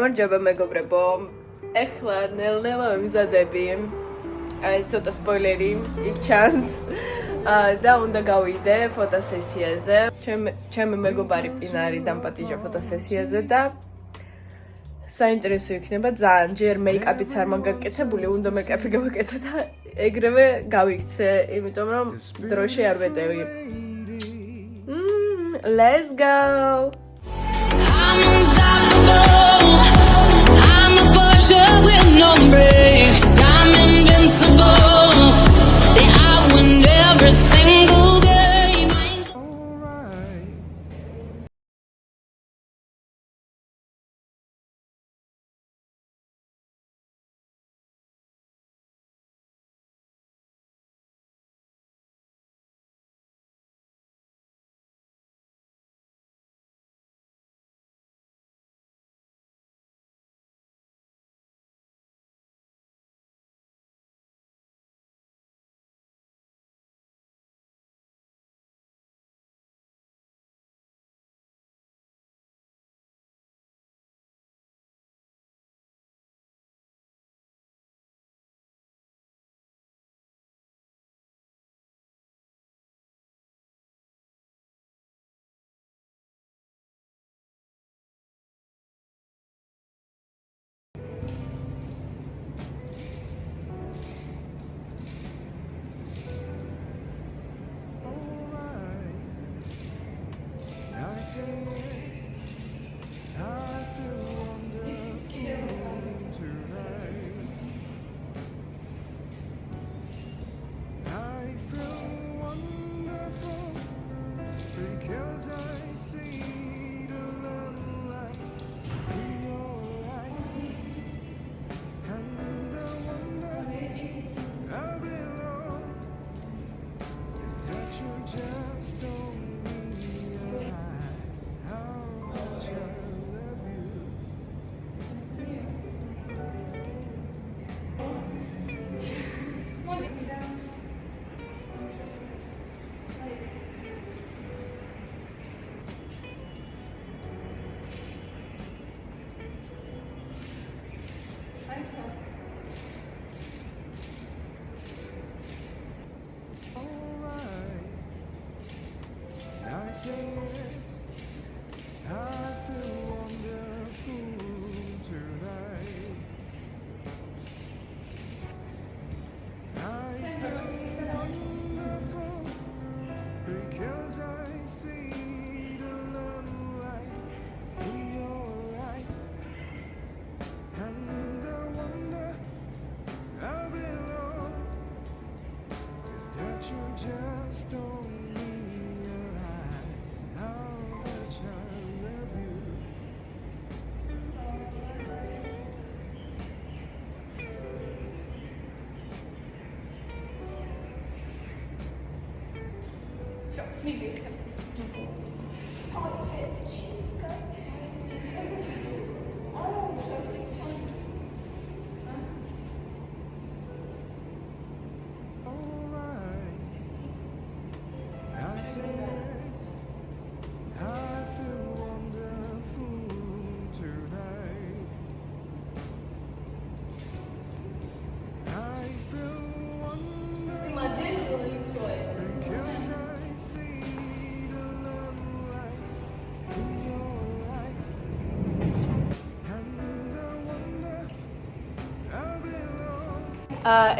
გამარჯობა მეგობრებო. ეხლა ნელ-ნელა ვიმზადები. აი ცოტა სპოილერი იქ ჩანს. და უნდა გავიდე ფოტოსესიაზე. ჩემი მეგობარი პინარი დამპატიჟა ფოტოსესიაზე და საინტერესო იქნება ძალიან. ჯერ მეიკაპიც არ მაგაკეთებული, უნდა მეიკაპი გავაკეთო და ეგრევე გავიქცე, იმიტომ რომ დროში არ ვეტევი. Let's go. I'm unstoppable. I'm a fortune with no brakes. I'm invincible. Yeah, I win every single game.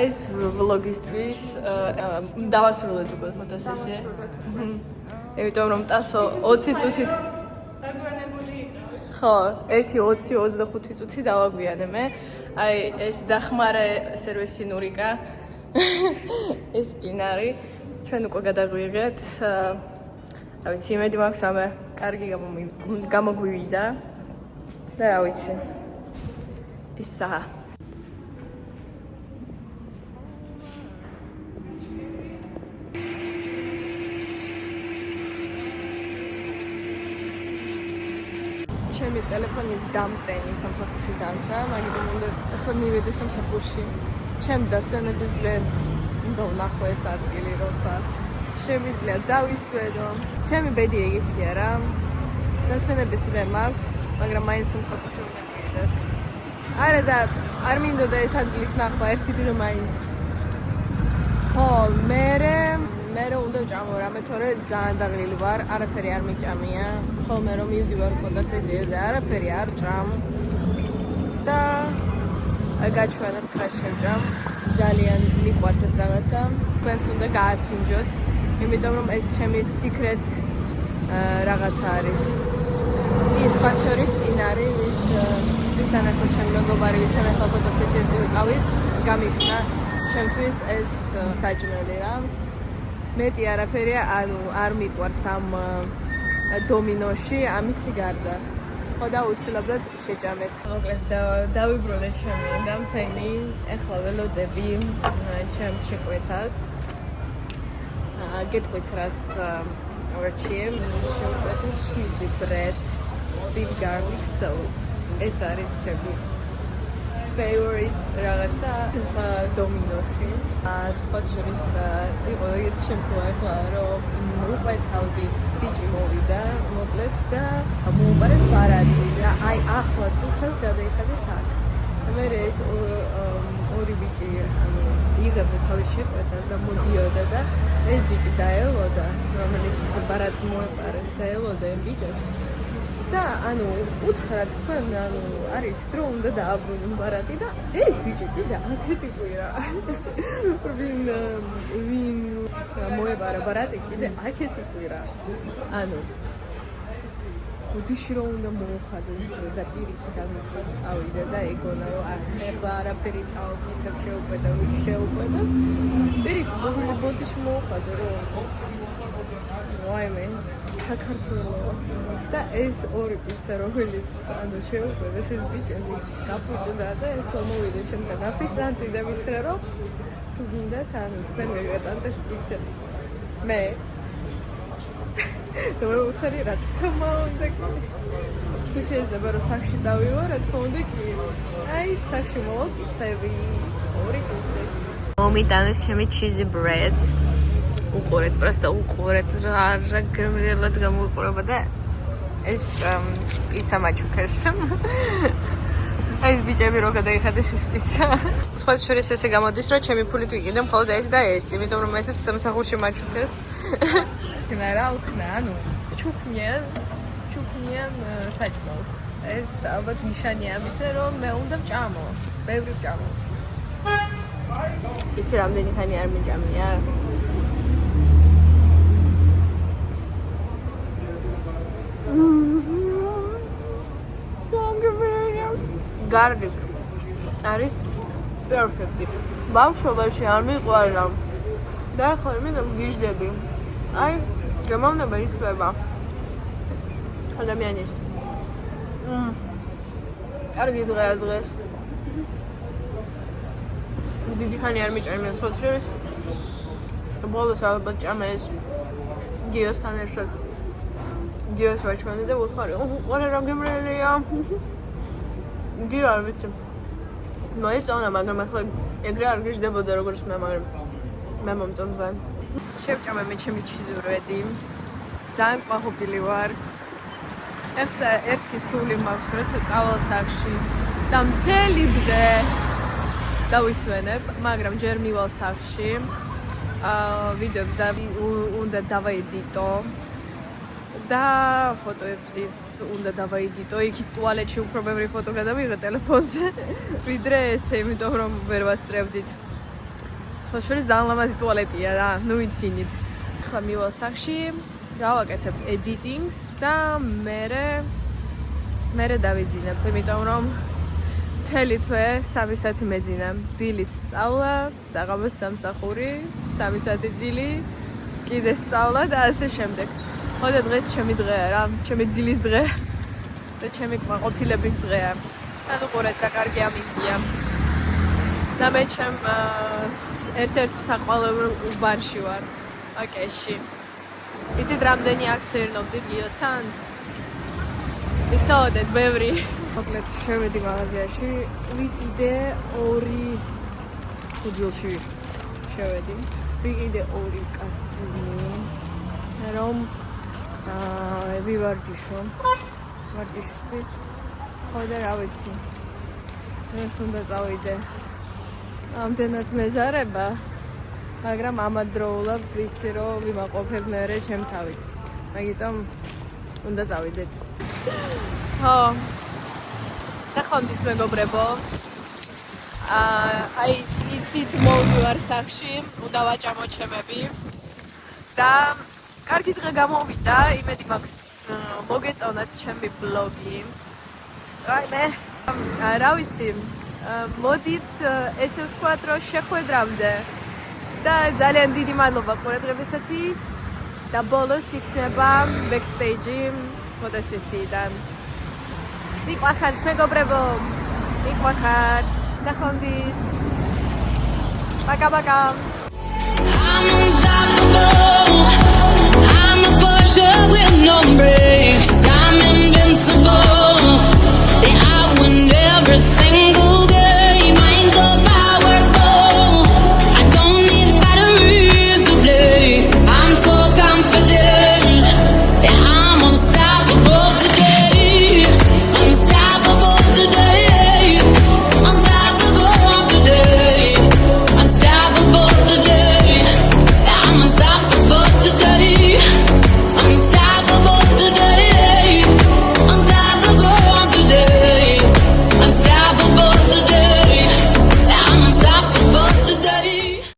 ეს ვლოგისთვის დავასრულეთ უკვე ფოტოსესია. იმიტომ რომ ტასო 20 წუთით ხო, 1:20-25 წუთი დავაგვიანე. აი ეს დახმარე სერვისი ნურიკა. ეს პინარი. ჩვენ უკვე გადაგვიღეთ. რა ვიცი, იმედი მაქვს ამე კარგი გამოგვივიდა. და რა ვიცი. ისაა. ჩემი ტელეფონის დამტენი სამსახურში დამჭა, მაგრამ უნდა ახლა მივიდე სამსახურში. ჩემ დასვენების დღეს უნდა ვნახო ეს ადგილი, როცა შემიძლია დავისვენო. ჩემი ბედი ეგეთია რა. დასვენების დღე მაქვს, მაგრამ მაინც სამსახურში უნდა მივიდე. არა და არ მინდოდა ეს ადგილის ნახვა ერთი დღე მაინც. ხო, მე უნდა ვჭამო რამე, თორე ძალიან დაღლილი ვარ, არაფერი არ მიჭამია. ხოლმე რომ მივდივარ ფოტოსესიაზე, არაფერი არ ვჭამ. და გაჩვენებ რა შევჭამ. ძალიან მიყვარს ეს რაღაცა. თქვენს უნდა გაასინჯოთ, იმიტომ რომ ეს ჩემი secret რაღაცა არის. ის მათ შორის პინარი, ვისთან ახლა ჩემი მეგობარი, ვისთან ახლა ფოტოსესიაზე ვიყავით, გამიხსნა ჩემთვის ეს საჭმელი რა. მეტი არაფერია, ანუ არ მიყვარს ამ დომინოში ამისი გარდა. ხო და უცილებლად შეჭამეთ. მოკლედ დავიბრუნე ჩემი დამთენი, ეხლა ველოდები ჩემ შეკვეთას. გეტყვით რას ვერჩიე. შევკვეთე cheesy bread with garlic sauce. ეს არის ჩემი favorite რაღაცა დომინოში. სხვა შორის იყო ეგეთი შემთხვევა ახლა რომ უყვეთავდი ბიჭი მოვიდა მოკლედ და მოუყარეს ბარათი და აი ახლა წუთას გადაიხადეს აქ. მე ეს ორი ბიჭი იღებდა თავის შეკვეთას და მოდიოდა და ეს ბიჭი დაელოდა რომელიც ბარათი მოეყარეს დაელოდა იმ ბიჭებს და ანუ უთხრა თქვენ ანუ არის რომ უნდა დააბრუნონ ბარათი და ეს ბიჭი კიდე აქეთი ყვირა ვინ მოეყარა ბარათი კიდე აქეთი ყვირა ანუ ხუდიში რომ უნდა მოუხადოს და პირიქით ამითქვა წავიდა და ეგონა რომ ახლა არაფერი წავიკიცებ შეუყვედა ვის შეუყვედა პირიქით ბოდიში მოუხადო რომ ვაიმე საქართველო და ეს ორი პიცა რომელიც ანუ შეუყვედეს ეს ბიჭები გაფუჭდა და ახლა მოვიდა შემდგარ აფიცანტი და მითხრა რომ თუ გინდათ ანუ თქვენ ვეგეტანტეს პიცებს მე და მე ვუთხარი რა თქმა უნდა კი თუ შეიძლება რომ სახში წავივა რა თქმა უნდა კი აი სახში მოვა პიცები ორი პიცები მომიტანეს ჩემი cheesy bread უყურეთ просто უყურეთ რა გემრიელად გამოიყურება და ეს პიცა მაჩუქეს ეს ბიჭები რო გადაიხადეს ეს პიცა სხვა შორის ესე გამოდის რომ ჩემი ფულით ვიყიდე მხოლოდ ეს და ეს იმიტომ რომ ესეც სამსახურში მაჩუქეს და რა უქნა ანუ ჩუქნიან საჭმელს ეს ალბათ ნიშანია ამისა რომ მე უნდა ვჭამო ბევრი ვჭამო იცი რამდენი ხანი არ მიჭამია გარლიკ არის პერფექტი. ბავშვობაში არ მიყვარდა. და ახლა მინდა ვგიჟდები. აი, გამოვნება იცვლება. ადამიანის. კარგი დღეა დღეს. დიდი ხანი არ მიჭამია სხვა შორის. ბოლოს ალბათ ჭამა ეს გიოსთან ერთად. გიოს ვაჩვენე და ვუთხარი, "ოღონდ რა გემრიელია." გიო არ ვიცი. მოეწონა, მაგრამ ახლა ეგრე არ გიждდებოდა როგორც მე, მაგრამ მე მომწონს. შევჭამე მე ჩემი ჩიზურედი. ძალიან ყვაყოფილი ვარ. ეხლა ერთი სული მაქვს, როცა წავალ სახში და მთელი დღე დავისვენებ, მაგრამ ჯერ მივალ სახში. ვიდეოებს და უნდა დავაედიტო. და ფოტოებზიც უნდა დავაედიტო. იქით ტუალეტში უფრო ბევრი ფოტო გადავიღე ტელეფონზე. ვიდრე ესე, იმიტომ რომ ვერ ვასწრებდით. სხვა შორის ძალიან ლამაზი ტუალეტია რა, ნუ ვიცინით. ხა მივალ სახში, გავაკეთებ editing-ს და მერე დავიძინებ, იმიტომ რომ მთელი თვე 3 საათი მეძინა. დილით სწავლა, საღამოს სამსახური, 3 საათი ძილი, კიდე სწავლა და ასე შემდეგ. ხო და დღეს ჩემი დღეა რა, ჩემი ძილის დღე და ჩემი ყოფილების დღეა. ანუ ყურეთ რა კარგი ამიქია. და მე ჩემ ერთ-ერთ საყვალებელ ბარში ვარ, აკეში. იცით რამდენი აქ სერნობდი გიოსთან? იცოდეთ, ბევრი. მოკლედ შევედი მაღაზიაში, ვიყიდე 2 ფუძილში შევედი. ვიყიდე 2 კასტუმი. რომ ვივარჯიშო ვარჯიშისთვის ხო და რა ვიცი ეს უნდა წავიდე. ამდენად მეზარება, მაგრამ ამადროულად ვიცი რომ ვიმაყოფებ მე ჩემ თავით. მაგიტომ უნდა წავიდეთ. ხო. ნახვამდის მეგობრებო. აი იცით მოვდივარ სახში, უნდა ვაჭამო ჩემები და კარგი დღე გამოვიდა, იმედი მაქვს მოგეწონათ ჩემი ბლოგი. აი მე რა ვიცი, მოდით ესე ვთქვათ, რომ შეხვედრამდე და ძალიან დიდი მადლობა ყურადღებისათვის და ბოლოს იქნება ბექსტეიჯი ფოტოსესიიდან. მიყვარხართ მეგობრებო, მიყვარხართ. ნახვამდის. Пока-пока. I'm unstoppable. I'm a Porsche with no brakes. I'm invincible. Yeah, I win every single game. I'm so powerful. I don't need batteries to play. I'm so confident.